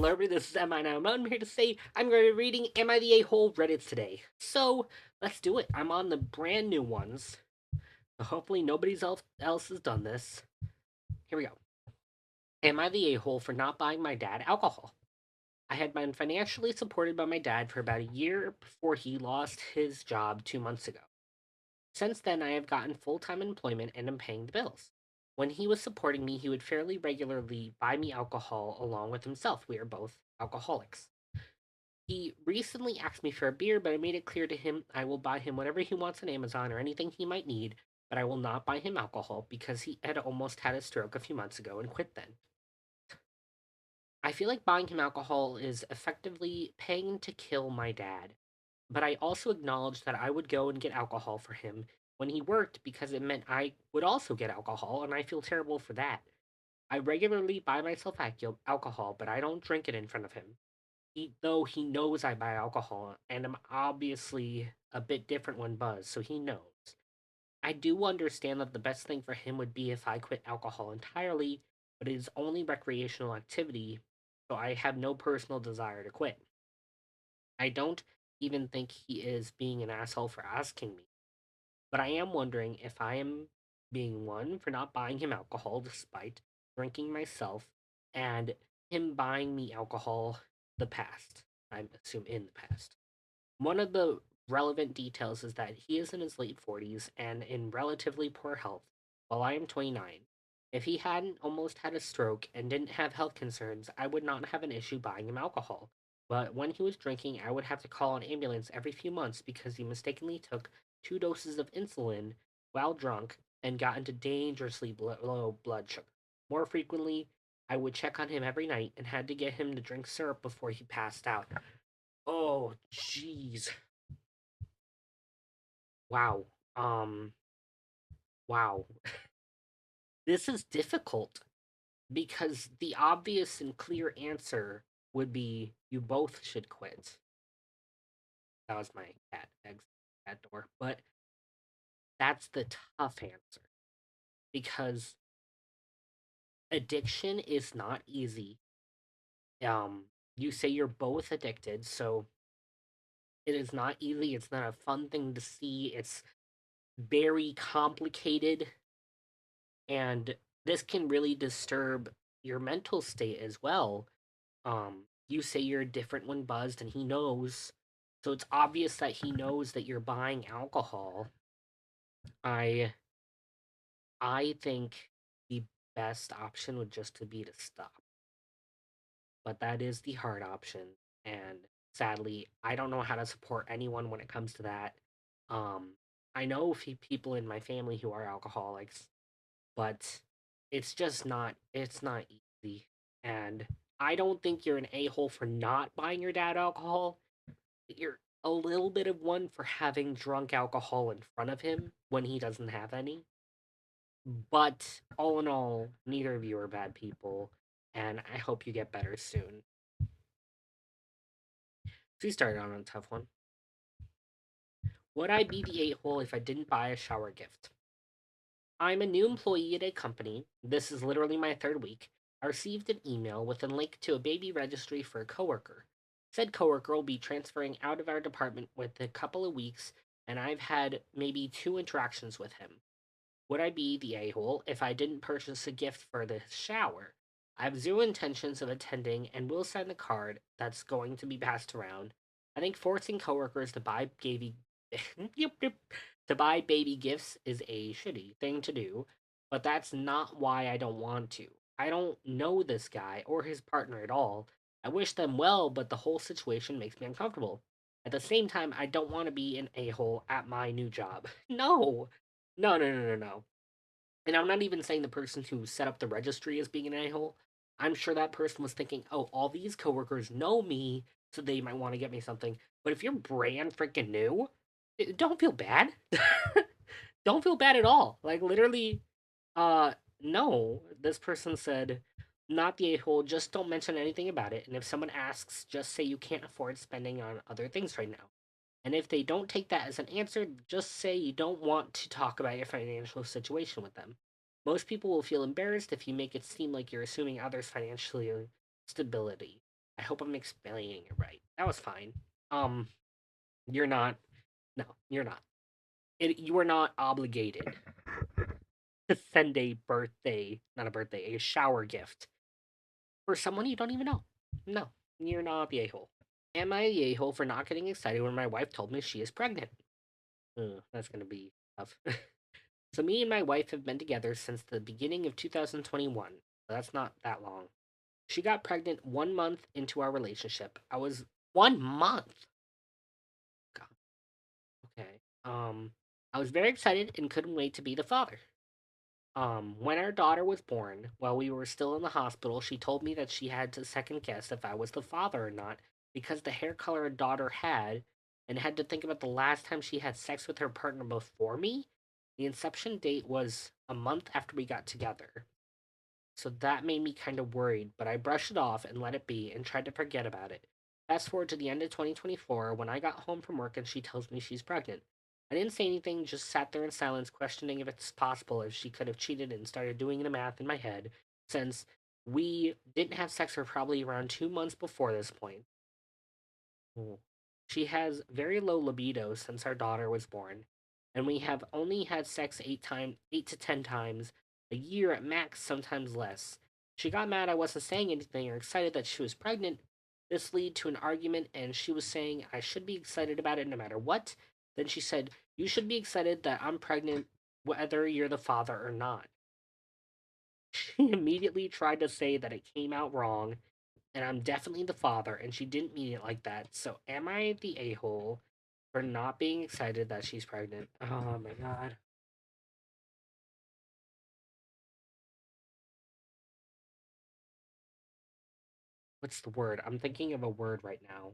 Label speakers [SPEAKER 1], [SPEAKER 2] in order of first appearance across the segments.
[SPEAKER 1] Hello everybody, this is Emma and I'm here to say I'm going to be reading Am I the A-Hole Reddits today. So, let's do it. I'm on the brand new ones. Hopefully nobody else has done this. Here we go. Am I the A-Hole for not buying my dad alcohol? I had been financially supported by my dad for about a year before he lost his job 2 months ago. Since then, I have gotten full-time employment and am paying the bills. When he was supporting me, he would fairly regularly buy me alcohol along with himself. We are both alcoholics. He recently asked me for a beer, but I made it clear to him I will buy him whatever he wants on Amazon or anything he might need, but I will not buy him alcohol because he had almost had a stroke a few months ago and quit then. I feel like buying him alcohol is effectively paying to kill my dad, but I also acknowledge that I would go and get alcohol for him when he worked because it meant I would also get alcohol, and I feel terrible for that. I regularly buy myself alcohol, but I don't drink it in front of him. Though he knows I buy alcohol, and I'm obviously a bit different when buzzed, so he knows. I do understand that the best thing for him would be if I quit alcohol entirely, but it is only recreational activity, so I have no personal desire to quit. I don't even think he is being an asshole for asking me, but I am wondering if I am being one for not buying him alcohol despite drinking myself, and him buying me alcohol the past. I assume in the past. One of the relevant details is that he is in his late 40s and in relatively poor health, while I am 29. If he hadn't almost had a stroke and didn't have health concerns, I would not have an issue buying him alcohol. But when he was drinking, I would have to call an ambulance every few months because he mistakenly took 2 doses of insulin while drunk and got into dangerously low blood sugar. More frequently, I would check on him every night and had to get him to drink syrup before he passed out. Oh, jeez. Wow. Um, wow. This is difficult because the obvious and clear answer would be you both should quit. That was my cat exit that door. But that's the tough answer because addiction is not easy. You say you're both addicted, so it is not easy. It's not a fun thing to see. It's very complicated, and this can really disturb your mental state as well. You say you're different when buzzed, and he knows, so it's obvious that he knows that you're buying alcohol. I I think the best option would just to be to stop, but that is the hard option, and sadly, I don't know how to support anyone when it comes to that. Um, I know a few people in my family who are alcoholics, but it's not easy. And I don't think you're an a-hole for not buying your dad alcohol. You're a little bit of one for having drunk alcohol in front of him when he doesn't have any. But all in all, neither of you are bad people, and I hope you get better soon. So you started on a tough one. Would I be the a-hole if I didn't buy a shower gift? I'm a new employee at a company. This is literally my third week. I received an email with a link to a baby registry for a coworker. Said coworker will be transferring out of our department with a couple of weeks, and I've had maybe 2 interactions with him. Would I be the a-hole if I didn't purchase a gift for the shower? I have zero intentions of attending and will send the card that's going to be passed around. I think forcing coworkers to buy baby yep, yep, to buy baby gifts is a shitty thing to do, but that's not why I don't want to. I don't know this guy or his partner at all. I wish them well, but the whole situation makes me uncomfortable. At the same time, I don't want to be an a-hole at my new job. No, no, no, no, no, no. And I'm not even saying the person who set up the registry is being an a-hole. I'm sure that person was thinking, oh, all these coworkers know me, so they might want to get me something. But if you're brand freaking new, don't feel bad. Don't feel bad at all. Like literally, uh, no. This person said, not the a-hole, just don't mention anything about it. And if someone asks, just say you can't afford spending on other things right now. And if they don't take that as an answer, just say you don't want to talk about your financial situation with them. Most people will feel embarrassed if you make it seem like you're assuming others' financial stability. I hope I'm explaining it right. That was fine. Um, you're not. No, you're not. You are not obligated to send a birthday, not a birthday, a shower gift for someone you don't even know. No, you're not the a hole. Am I the a hole for not getting excited when my wife told me she is pregnant? That's gonna be tough. So, me and my wife have been together since the beginning of 2021. That's not that long. She got pregnant 1 month into our relationship. I was 1 month. God, okay. I was very excited and couldn't wait to be the father. When our daughter was born, while we were still in the hospital, she told me that she had to second guess if I was the father or not because the hair color her daughter had, and had to think about the last time she had sex with her partner before me. The inception date was a month after we got together. So that made me kind of worried, but I brushed it off and let it be and tried to forget about it. Fast forward to the end of 2024 when I got home from work and she tells me she's pregnant. I didn't say anything, just sat there in silence, questioning if it's possible if she could have cheated and started doing the math in my head, since we didn't have sex for probably around 2 months before this point. Mm. She has very low libido since our daughter was born, and we have only had sex 8 to 10 times a year at max, sometimes less. She got mad I wasn't saying anything or excited that she was pregnant. This led to an argument, and she was saying I should be excited about it no matter what. Then she said, "You should be excited that I'm pregnant, whether you're the father or not." She immediately tried to say that it came out wrong and I'm definitely the father, and she didn't mean it like that. So am I the a hole for not being excited that she's pregnant? Oh my god. What's the word? I'm thinking of a word right now.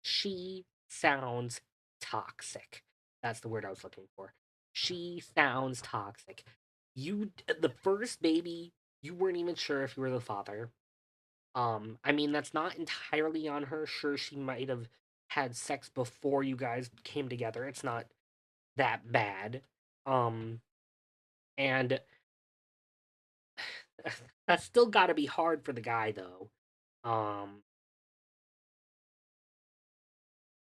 [SPEAKER 1] She sounds toxic. That's the word I was looking for. She sounds toxic. The first baby, you weren't even sure if you were the father. I mean, that's not entirely on her. Sure, she might have had sex before you guys came together. It's not that bad. Um, and that's still got to be hard for the guy though. Um,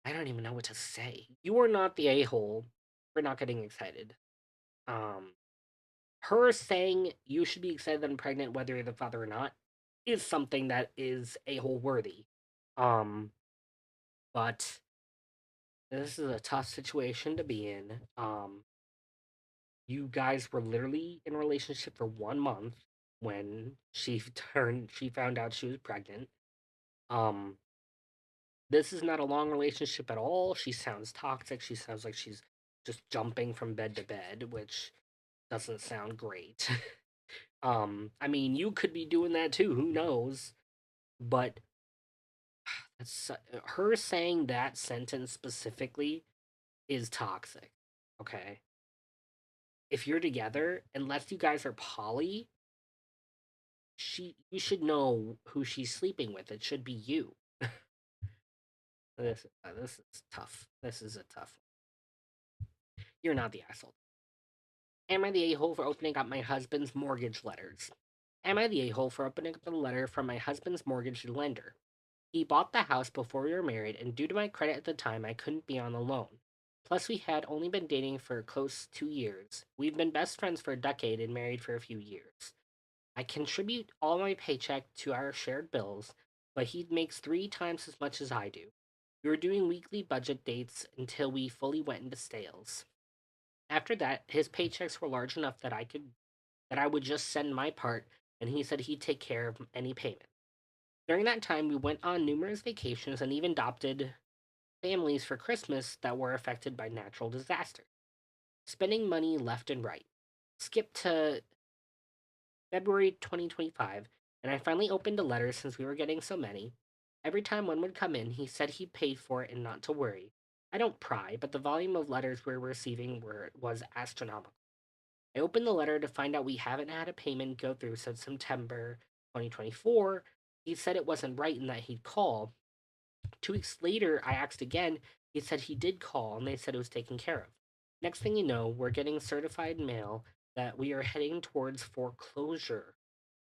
[SPEAKER 1] I don't even know what to say. You are not the a hole for not getting excited. Um, her saying you should be excited that I'm pregnant, whether you're the father or not, is something that is a hole worthy. Um, but this is a tough situation to be in. You guys were literally in a relationship for 1 month when she found out she was pregnant. Um, this is not a long relationship at all. She sounds toxic. She sounds like she's just jumping from bed to bed, which doesn't sound great. I mean, you could be doing that too. Who knows? But that's, her saying that sentence specifically is toxic. Okay, if you're together, unless you guys are poly, you should know who she's sleeping with. It should be you. This is tough. This is a tough one. You're not the asshole. Am I the a hole for opening up my husband's mortgage letters? Am I the a hole for opening up the letter from my husband's mortgage lender? He bought the house before we were married, and due to my credit at the time, I couldn't be on the loan. Plus, we had only been dating for close 2 years. We've been best friends for a decade and married for a few years. I contribute all my paycheck to our shared bills, but he makes 3 times as much as I do. We were doing weekly budget dates until we fully went into sales. After that, his paychecks were large enough that I would just send my part, and he said he'd take care of any payment. During that time, we went on numerous vacations and even adopted families for Christmas that were affected by natural disaster. Spending money left and right. Skip to February 2025, and I finally opened a letter since we were getting so many. Every time one would come in, he said he paid for it and not to worry. I don't pry, but the volume of letters we were receiving was astronomical. I opened the letter to find out we haven't had a payment go through since September 2024. He said it wasn't right and that he'd call. 2 weeks later, I asked again. He said he did call and they said it was taken care of. Next thing you know, we're getting certified mail that we are heading towards foreclosure.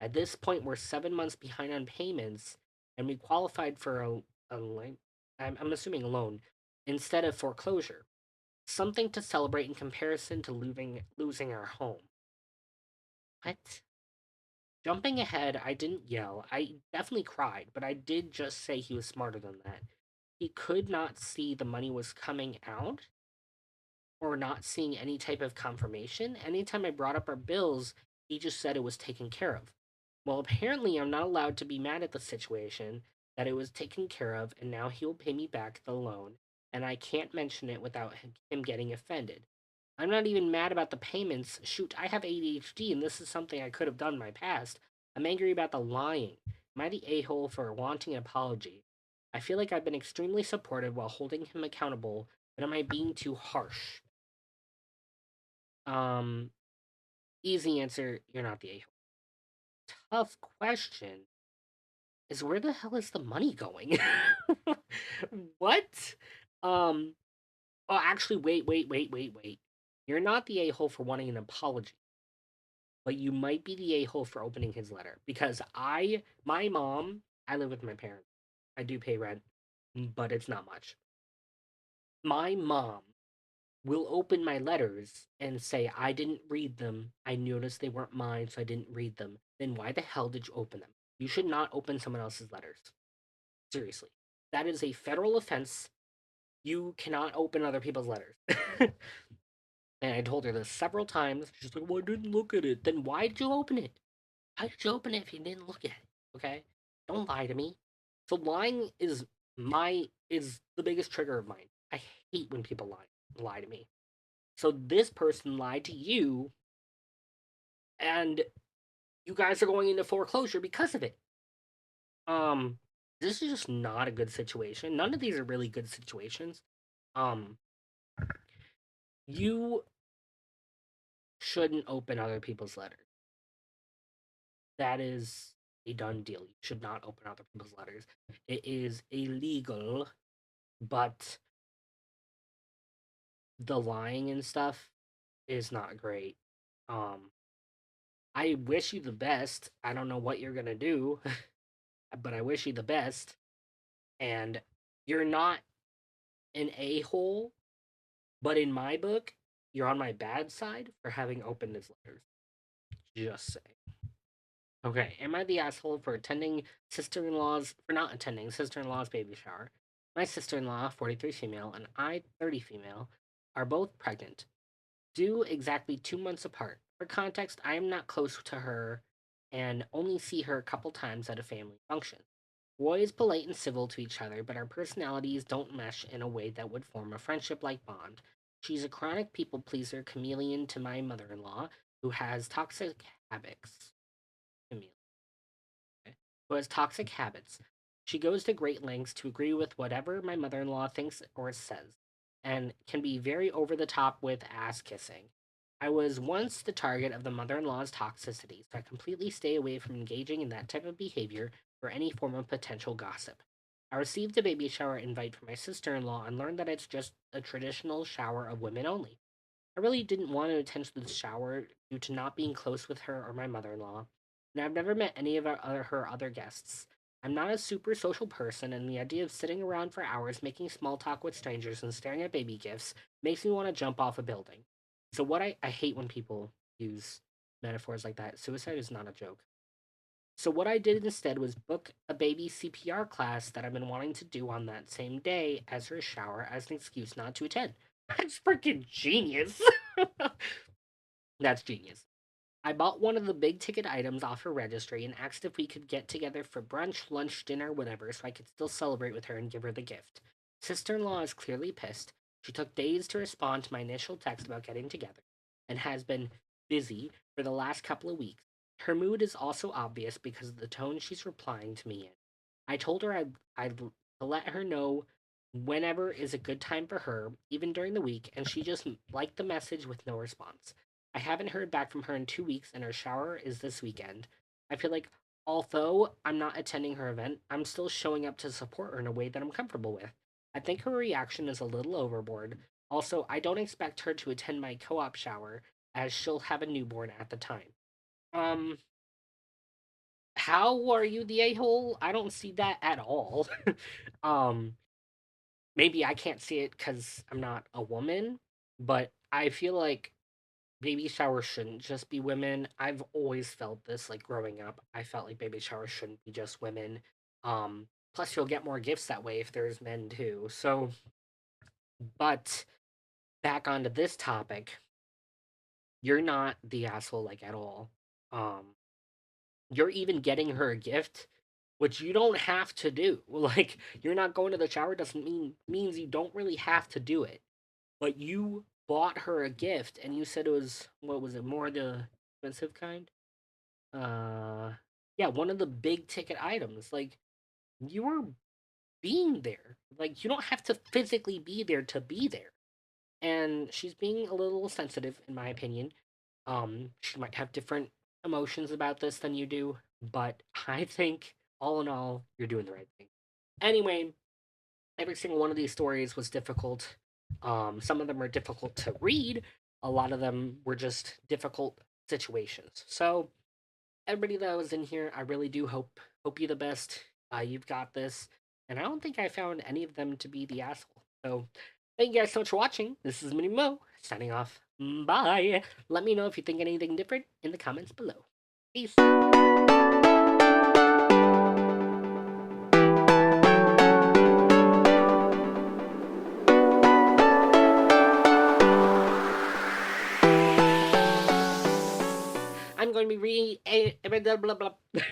[SPEAKER 1] At this point, we're 7 months behind on payments, and we qualified for a loan. I'm assuming a loan instead of foreclosure. Something to celebrate in comparison to losing our home. What? Jumping ahead, I didn't yell. I definitely cried, but I did just say he was smarter than that. He could not see the money was coming out or not seeing any type of confirmation. Anytime I brought up our bills, he just said it was taken care of. Well, apparently, I'm not allowed to be mad at the situation, that it was taken care of, and now he will pay me back the loan, and I can't mention it without him getting offended. I'm not even mad about the payments. Shoot, I have ADHD, and this is something I could have done in my past. I'm angry about the lying. Am I the a hole for wanting an apology? I feel like I've been extremely supportive while holding him accountable, but am I being too harsh? Um, Easy answer, you're not the a hole. Tough question is, where the hell is the money going? What? Um, oh, actually, wait. You're not the a hole for wanting an apology, but you might be the a hole for opening his letter. Because my mom, I live with my parents. I do pay rent, but it's not much. My mom will open my letters and say, I didn't read them. I noticed they weren't mine, so I didn't read them. Then why the hell did you open them? You should not open someone else's letters. Seriously. That is a federal offense. You cannot open other people's letters. And I told her this several times. She's like, well, I didn't look at it. Then why did you open it? Why did you open it if you didn't look at it? Okay? Don't lie to me. So lying is the biggest trigger of mine. I hate when people lie to me. So this person lied to you, and you guys are going into foreclosure because of it. Um, this is just not a good situation. None of these are really good situations. Um, you shouldn't open other people's letters. That is a done deal. You should not open other people's letters. It is illegal, but the lying and stuff is not great. Um, I wish you the best. I don't know what you're gonna do, but I wish you the best. And you're not an a hole, but in my book, you're on my bad side for having opened his letters. Just say. Okay, am I the asshole for attending for not attending sister-in-law's baby shower? My sister-in-law, 43 female, and I, 30 female, are both pregnant, due exactly 2 months apart. For context, I am not close to her and only see her a couple times at a family function. We're always polite and civil to each other, but our personalities don't mesh in a way that would form a friendship like bond. She's a chronic people pleaser chameleon to my mother in law, who has toxic habits. Chameleon. Who has toxic habits. She goes to great lengths to agree with whatever my mother in law thinks or says, and can be very over the top with ass kissing. I was once the target of the mother in law's toxicity, so I completely stay away from engaging in that type of behavior or any form of potential gossip. I received a baby shower invite from my sister in law and learned that it's just a traditional shower of women only. I really didn't want to attend the shower due to not being close with her or my mother in law, and I've never met any of her other guests. I'm not a super social person, and the idea of sitting around for hours making small talk with strangers and staring at baby gifts makes me want to jump off a building. So, I hate when people use metaphors like that. Suicide is not a joke. So, what I did instead was book a baby CPR class that I've been wanting to do on that same day as her shower as an excuse not to attend. That's freaking genius. That's genius. I bought one of the big ticket items off her registry and asked if we could get together for brunch, lunch, dinner, whatever, so I could still celebrate with her and give her the gift. Sister in law is clearly pissed. She took days to respond to my initial text about getting together and has been busy for the last couple of weeks. Her mood is also obvious because of the tone she's replying to me in. I told her I'd to let her know whenever is a good time for her, even during the week, and she just liked the message with no response. I haven't heard back from her in 2 weeks, and her shower is this weekend. I feel like, although I'm not attending her event, I'm still showing up to support her in a way that I'm comfortable with. I think her reaction is a little overboard. Also, I don't expect her to attend my co op shower, as she'll have a newborn at the time. Um, how are you the a-hole? I don't see that at all. um, maybe I can't see it because I'm not a woman, but I feel like baby showers shouldn't just be women. I've always felt this, like growing up. I felt like baby showers shouldn't be just women. Plus you'll get more gifts that way if there's men too. So, but back onto this topic, you're not the asshole like at all. Um, you're even getting her a gift, which you don't have to do. Like you're not going to the shower doesn't means you don't really have to do it. But you bought her a gift and you said it was, what was it, more the expensive kind? Uh yeah, one of the big ticket items. Like you were being there. Like you don't have to physically be there to be there. And she's being a little sensitive in my opinion. She might have different emotions about this than you do, but I think all in all, you're doing the right thing. Anyway, every single one of these stories was difficult. Some of them are difficult to read. A lot of them were just difficult situations. So everybody that was in here, I really do hope you the best. You've got this, and I don't think I found any of them to be the asshole. So thank you guys so much for watching. This is Mini Mo signing off. Bye. Let me know if you think anything different in the comments below. Peace. I'm going to be reading a blah blah blah.